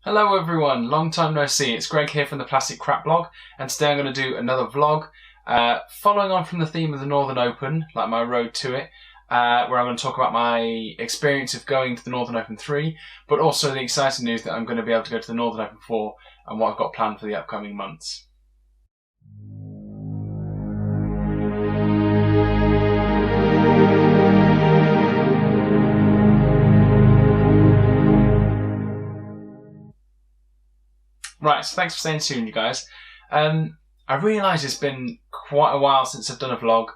Hello everyone, long time no see. It's Greg here from the Plastic Crap blog, and today I'm going to do another vlog following on from the theme of the Northern Open, like my road to it, where I'm going to talk about my experience of going to the Northern Open 3, but also the exciting news that I'm going to be able to go to the Northern Open 4 and what I've got planned for the upcoming months. Right, so thanks for staying tuned, you guys. I realise it's been quite a while since I've done a vlog,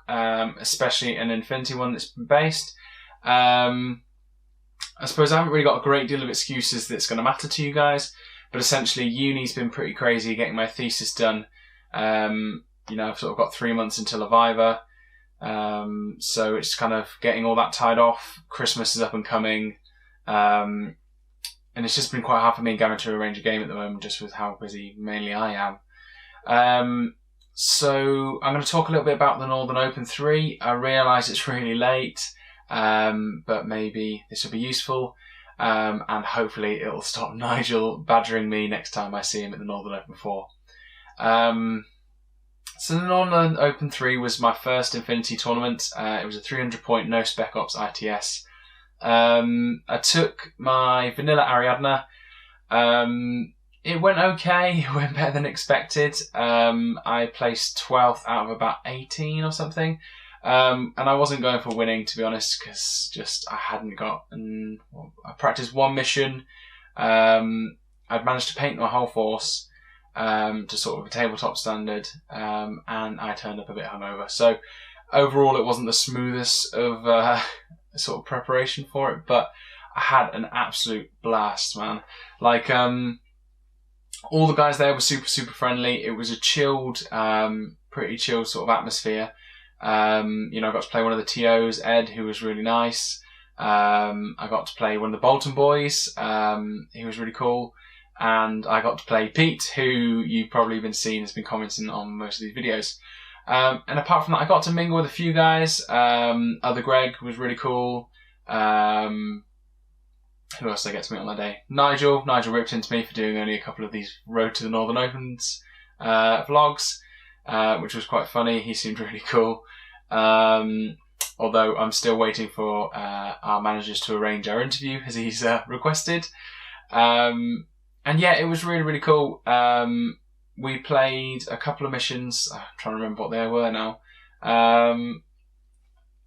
especially an Infinity one that's been based. I suppose I haven't really got a great deal of excuses that's going to matter to you guys, but essentially uni's been pretty crazy getting my thesis done. I've sort of got 3 months until Aviva, so it's kind of getting all that tied off. Christmas is up and coming. And it's just been quite hard for me and Gavin to arrange a game at the moment, just with how busy mainly I am. So I'm going to talk a little bit about the Northern Open 3. I realise it's really late, but maybe this will be useful. And hopefully it'll stop Nigel badgering me next time I see him at the Northern Open 4. So the Northern Open 3 was my first Infinity tournament. It was a 300-point no Spec Ops ITS. I took my vanilla Ariadna. It went okay. It went better than expected. I placed 12th out of about 18 or something. And I wasn't going for winning, to be honest, because I hadn't got. I practiced one mission. I'd managed to paint my whole force to sort of a tabletop standard, and I turned up a bit hungover. So overall, it wasn't the smoothest of sort of preparation for it, but I had an absolute blast, man. Like, all the guys there were super friendly. It was a chilled, pretty chilled sort of atmosphere. I got to play one of the TOs, Ed, who was really nice. I got to play one of the Bolton boys. He was really cool. And I got to play Pete, who you've probably been seeing has been commenting on most of these videos. And apart from that, I got to mingle with a few guys. Other Greg was really cool. Who else did I get to meet on that day? Nigel ripped into me for doing only a couple of these Road to the Northern Opens vlogs, which was quite funny. He seemed really cool. Although I'm still waiting for our managers to arrange our interview, as he's requested. And yeah, it was really cool. We played a couple of missions. I'm trying to remember what they were now.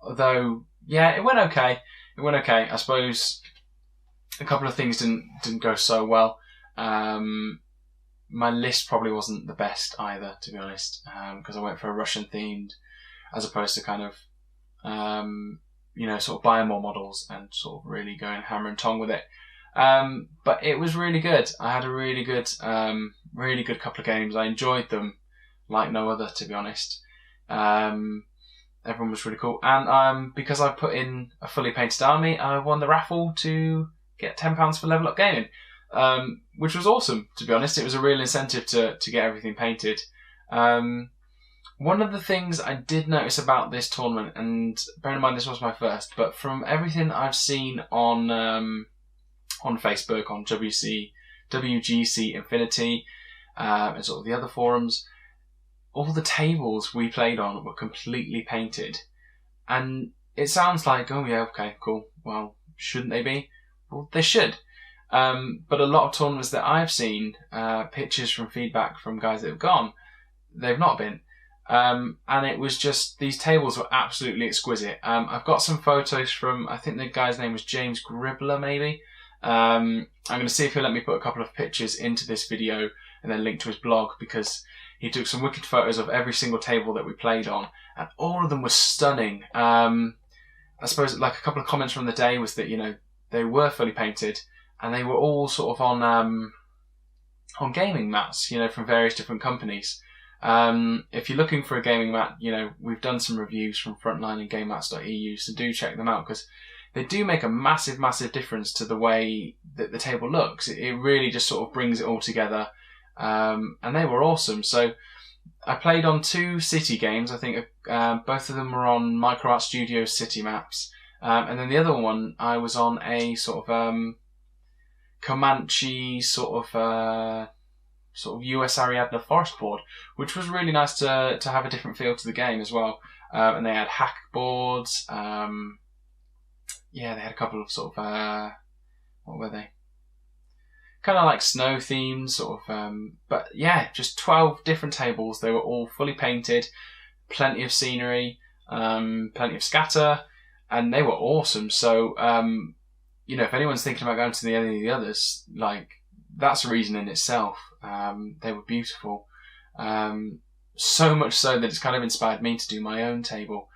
Although, yeah, it went okay. I suppose a couple of things didn't go so well. My list probably wasn't the best either, to be honest, because I went for a Russian themed, as opposed to kind of, sort of buying more models and sort of really going hammer and tong with it. But it was really good. I had a really good couple of games. I enjoyed them like no other, to be honest. Everyone was really cool. And because I put in a fully painted army, I won the raffle to get £10 for Level Up Gaming, which was awesome, to be honest. It was a real incentive to get everything painted. One of the things I did notice about this tournament, and bear in mind this was my first, but from everything I've seen on Facebook, on WGC Infinity, and sort of the other forums, all the tables we played on were completely painted. And it sounds like, oh yeah, okay, cool, well, shouldn't they be? Well, they should. But a lot of tournaments that I've seen, pictures from feedback from guys that have gone, they've not been. And it was just, these tables were absolutely exquisite. I've got some photos from, I think the guy's name was James Gribbler, maybe. I'm going to see if he'll let me put a couple of pictures into this video and then link to his blog, because he took some wicked photos of every single table that we played on, and all of them were stunning. I suppose like a couple of comments from the day was that, they were fully painted and they were all sort of on gaming mats, from various different companies. If you're looking for a gaming mat, we've done some reviews from Frontline and GameMats.eu, so do check them out, because they do make a massive difference to the way that the table looks. It really just sort of brings it all together. And they were awesome. So I played on 2 city games. I think both of them were on MicroArt Studios city maps. And then the other one, I was on a sort of Comanche sort of US Ariadne forest board, which was really nice to have a different feel to the game as well. And they had hack boards. They had a couple of sort of what were they? Kind of like snow themed, sort of. But yeah, just 12 different tables. They were all fully painted, plenty of scenery, plenty of scatter, and they were awesome. So if anyone's thinking about going to any of the others, like, that's a reason in itself. They were beautiful. So much so that it's kind of inspired me to do my own table.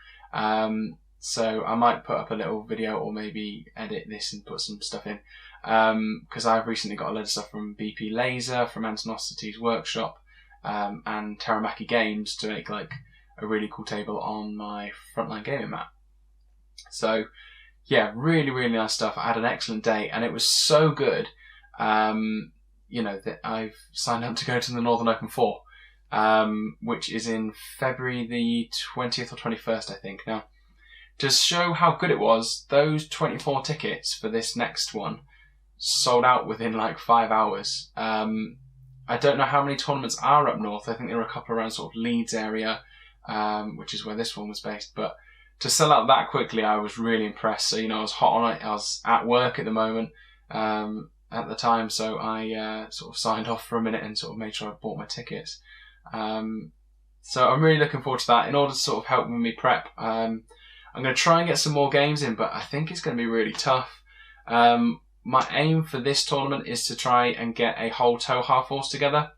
So I might put up a little video or maybe edit this and put some stuff in. Because I've recently got a load of stuff from BP Laser, from Antonosity's workshop, and Terramaki Games to make like a really cool table on my Frontline gaming mat. So yeah, really, really nice stuff. I had an excellent day, and it was so good, that I've signed up to go to the Northern Open 4, which is in February the 20th or 21st, I think. Now, to show how good it was, those 24 tickets for this next one sold out within like 5 hours. I don't know how many tournaments are up north. I think there were a couple around sort of Leeds area, which is where this one was based. But to sell out that quickly, I was really impressed. So, I was hot on it. I was at work at the moment, at the time. So I sort of signed off for a minute and sort of made sure I bought my tickets. So I'm really looking forward to that. In order to sort of help me prep, I'm going to try and get some more games in, but I think it's going to be really tough. My aim for this tournament is to try and get a whole Toha force together.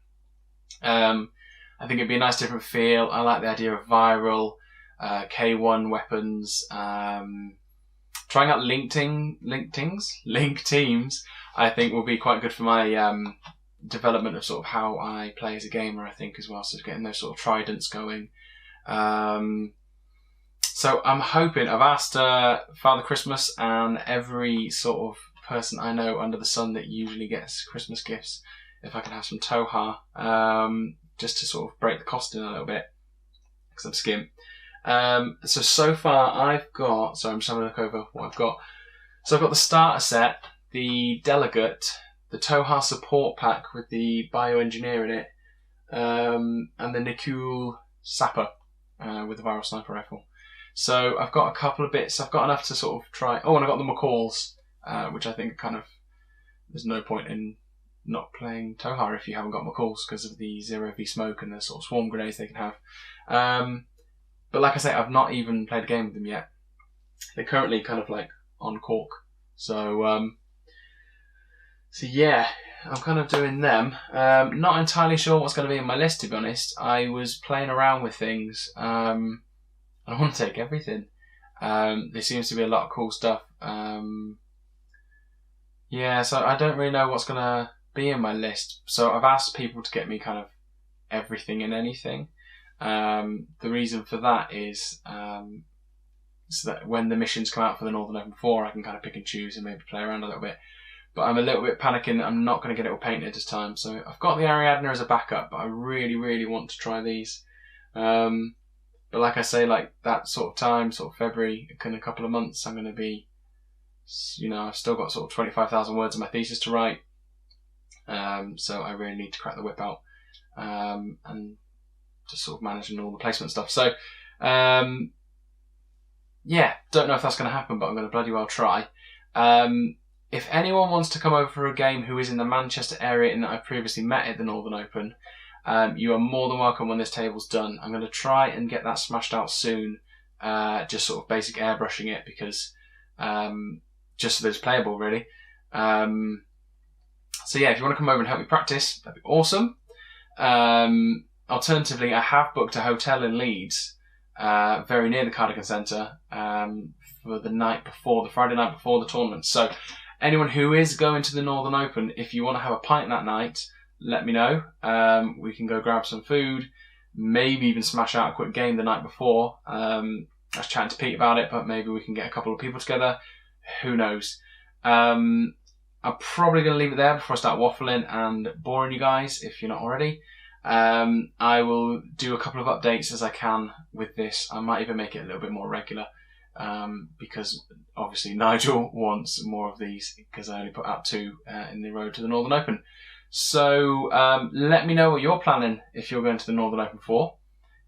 I think it'd be a nice different feel. I like the idea of viral, K1 weapons. Trying out link teams, I think will be quite good for my development of sort of how I play as a gamer, I think, as well. So getting those sort of tridents going. So I'm hoping, I've asked Father Christmas and every sort of person I know under the sun that usually gets Christmas gifts, if I can have some Toha, just to sort of break the cost in a little bit, because I'm skimp. So far I've got, I'm just having a look over what I've got. So I've got the starter set, the delegate, the Toha support pack with the bioengineer in it, and the Nikul sapper with the viral sniper rifle. So I've got a couple of bits. I've got enough to sort of try. Oh, and I got the McCalls, which I think kind of, there's no point in not playing Toha if you haven't got McCalls because of the 0v smoke and the sort of swarm grenades they can have. But like I say, I've not even played a game with them yet. They're currently kind of like on cork. So yeah, I'm kind of doing them. Not entirely sure what's going to be on my list, to be honest. I was playing around with things. I want to take everything. There seems to be a lot of cool stuff. Yeah, so I don't really know what's going to be in my list. So I've asked people to get me kind of everything and anything. The reason for that is so that when the missions come out for the Northern Open 4, I can kind of pick and choose and maybe play around a little bit. But I'm a little bit panicking. I'm not going to get it all painted this time. So I've got the Ariadne as a backup, but I really, really want to try these. But like I say, like that sort of time, sort of February, in a couple of months, I'm going to be, I've still got sort of 25,000 words of my thesis to write. So I really need to crack the whip out, and just sort of managing all the placement stuff. So, yeah, don't know if that's going to happen, but I'm going to bloody well try. If anyone wants to come over for a game who is in the Manchester area and that I've previously met at the Northern Open, you are more than welcome when this table's done. I'm going to try and get that smashed out soon, just sort of basic airbrushing it, because just so that it's playable, really. So yeah, if you want to come over and help me practice, that'd be awesome. Alternatively, I have booked a hotel in Leeds, very near the Cardigan Centre, for the night before, the Friday night before the tournament. So anyone who is going to the Northern Open, if you want to have a pint that night, let me know. We can go grab some food, maybe even smash out a quick game the night before. I was chatting to Pete about it, but maybe we can get a couple of people together. Who knows? I'm probably going to leave it there before I start waffling and boring you guys, if you're not already. I will do a couple of updates as I can with this. I might even make it a little bit more regular. because obviously Nigel wants more of these because I only put out 2 in the Road to the Northern Open. So let me know what you're planning if you're going to the Northern Open for.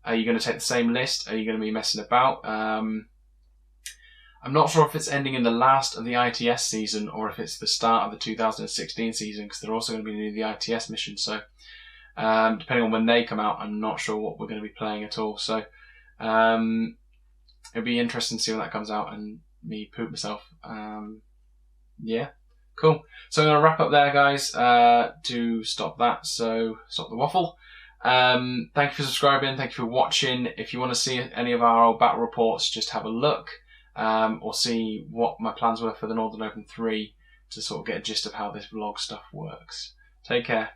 Are you going to take the same list? Are you going to be messing about? I'm not sure if it's ending in the last of the ITS season or if it's the start of the 2016 season, because they're also going to be doing the ITS mission. So depending on when they come out, I'm not sure what we're going to be playing at all. So it'll be interesting to see when that comes out and me poop myself. Yeah, cool. So I'm going to wrap up there, guys, to stop that. So stop the waffle. Thank you for subscribing. Thank you for watching. If you want to see any of our old battle reports, just have a look. Or see what my plans were for the Northern Open 3 to sort of get a gist of how this vlog stuff works. Take care.